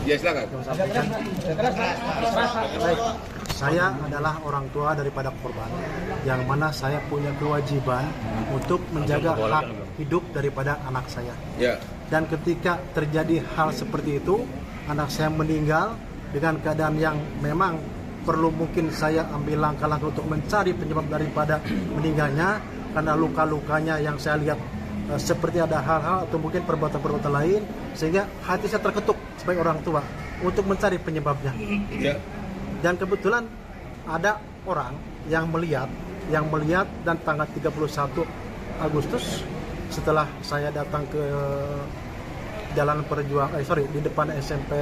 Ya silakan. Baik, saya adalah orang tua daripada korban, yang mana saya punya kewajiban untuk menjaga hak hidup daripada anak saya. Ya. Dan ketika terjadi hal seperti itu, anak saya meninggal dengan keadaan yang memang perlu mungkin saya ambil langkah-langkah untuk mencari penyebab daripada meninggalnya, karena luka-lukanya yang saya lihat seperti ada hal-hal atau mungkin perbuatan-perbuatan lain, sehingga hati saya terketuk sebagai orang tua untuk mencari penyebabnya. Ya. Dan kebetulan ada orang yang melihat dan tanggal 31 Agustus setelah saya datang ke Jalan Perjuangan, di depan SMP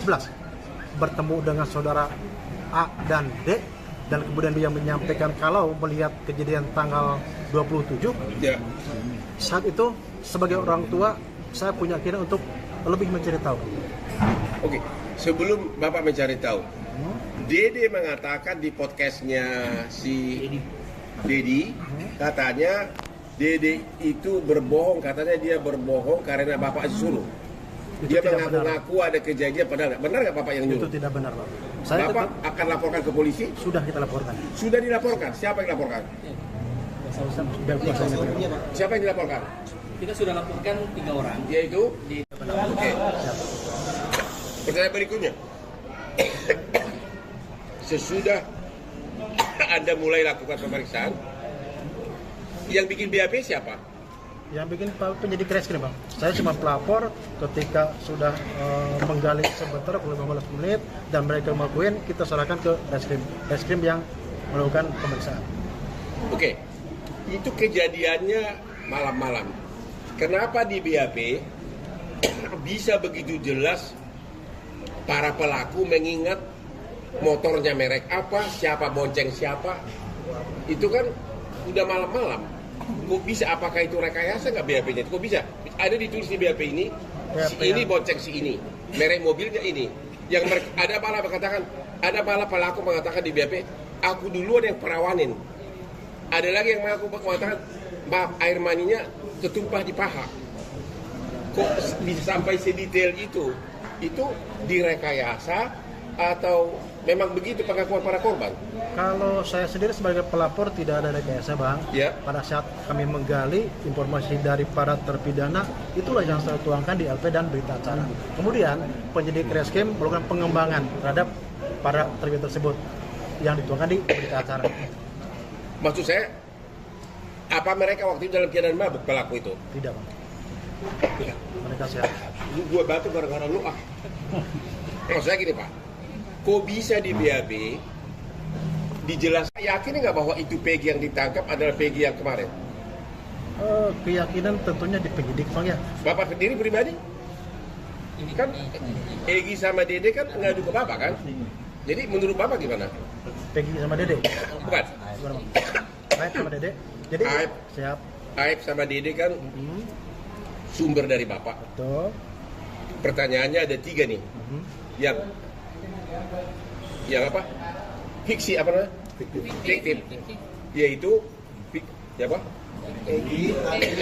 11 bertemu dengan saudara A dan D, dan kemudian dia menyampaikan kalau melihat kejadian tanggal 27. Ya. Saat itu sebagai orang tua saya punya keinginan untuk lebih mencari tahu. Oke, sebelum Bapak mencari tahu, Dede mengatakan di podcastnya si Dedi, katanya Dede itu berbohong, katanya dia berbohong karena Bapak suruh. Dia mengaku-ngaku ada kejadian, padahal benar nggak Bapak yang nyuruh? Itu tidak benar, Pak. Bapak akan laporkan ke polisi? Sudah kita laporkan. Sudah dilaporkan. Siapa yang laporkan? Siapa yang dilaporkan? Kita sudah laporkan 3 orang. Yaitu? Oke. Pertanyaan berikutnya. Sesudah Anda mulai lakukan pemeriksaan, yang bikin BAP siapa? Yang bikin penyidik reskrim, Bang. Saya cuma pelapor ketika sudah menggali sebentar 15 menit dan mereka mengakuin, kita serahkan ke reskrim yang melakukan pemeriksaan. Oke. Itu kejadiannya malam-malam. Kenapa di BAP bisa begitu jelas para pelaku mengingat motornya merek apa, siapa bonceng siapa? Itu kan udah malam-malam. Kok bisa? Apakah itu rekayasa nggak BAP-nya? Kok bisa? Ada ditulis di BAP ini, si ini bonceng si ini, merek mobilnya ini. Yang ada malah mengatakan, ada malah pelaku mengatakan di BAP, aku duluan yang perawanin. Ada lagi yang mengaku mengatakan, maaf, air maninya ketumpah di paha. Kok bisa sampai sedetail itu? Itu direkayasa atau memang begitu pengakuan para korban? Kalau saya sendiri sebagai pelapor tidak ada rekayasa, Bang. Ya. Pada saat kami menggali informasi dari para terpidana, itulah yang saya tuangkan di LP dan berita acara. Kemudian penyidik reskrim melakukan pengembangan terhadap para terpidana tersebut yang dituangkan di berita acara. Maksud saya, apa mereka waktu itu dalam keadaan mabuk pelaku itu? Tidak, Bang. Mereka sehat. Gue batu gara-gara lu ah. Maksud saya gini, Pak, kok bisa di BAB dijelaskan, yakin nggak bahwa itu Peggy yang ditangkap adalah Peggy yang kemarin? Keyakinan tentunya di penyidik, Bang, ya. Bapak sendiri pribadi? Kan Egy sama Dede kan ngadu ke Bapak kan? Jadi menurut Bapak gimana? Peggy sama Dede. Bukan? Gimana, Bang? Aib sama Dede. Jadi Aib. siap. Aib sama Dede kan sumber dari Bapak. Betul. Pertanyaannya ada 3 nih. Yang apa? Fiksi apa namanya? Fiktif. Yaitu siapa? Egy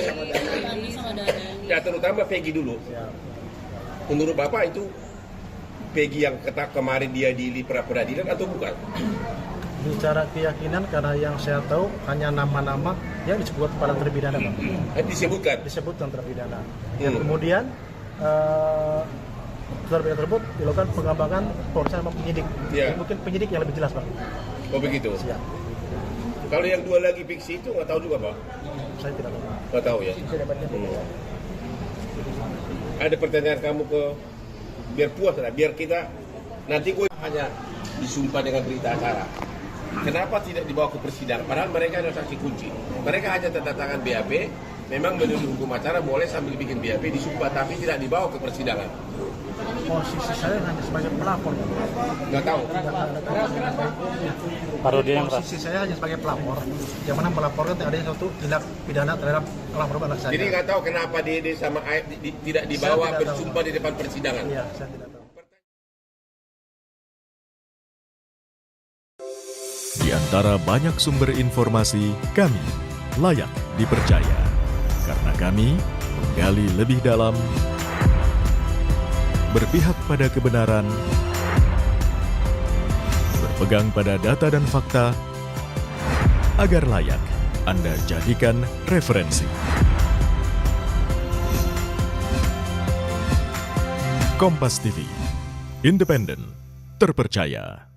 sama Dada. Ya terutama Peggy dulu. Menurut Bapak itu Peggy yang kemarin dia di pra peradilan atau bukan? Bicara keyakinan, karena yang saya tahu hanya nama-nama yang disebut pada terpidana, Bang. Disebutkan terpidana. Kemudian terpidana tersebut dilakukan pengembangan polisi sama penyidik. Ya. Mungkin penyidik yang lebih jelas, Bang. Oh begitu. Siap. Kalau yang 2 lagi fiksi itu nggak tahu juga, Pak. Saya tidak tahu. Nggak tahu ya. Ada pertanyaan kamu ke biar puas lah, biar kita nanti gue hanya disumpah dengan berita acara. Kenapa tidak dibawa ke persidangan? Padahal mereka adalah saksi kunci. Mereka hanya tanda tangan BAP, memang menurut hukum acara boleh sambil bikin BAP disumpah, tapi tidak dibawa ke persidangan. Posisi saya hanya sebagai pelapor. Nggak tahu. Posisi saya hanya sebagai pelapor. Yang mana melaporkan ada satu tindak pidana terhadap pelapor anak saya. Jadi nggak tahu kenapa Dede sama Aib tidak dibawa bersumpah di depan persidangan. Iya, saya tidak tahu. Di antara banyak sumber informasi, kami layak dipercaya. Karena kami menggali lebih dalam, berpihak pada kebenaran, berpegang pada data dan fakta, agar layak Anda jadikan referensi. Kompas TV, independen, terpercaya.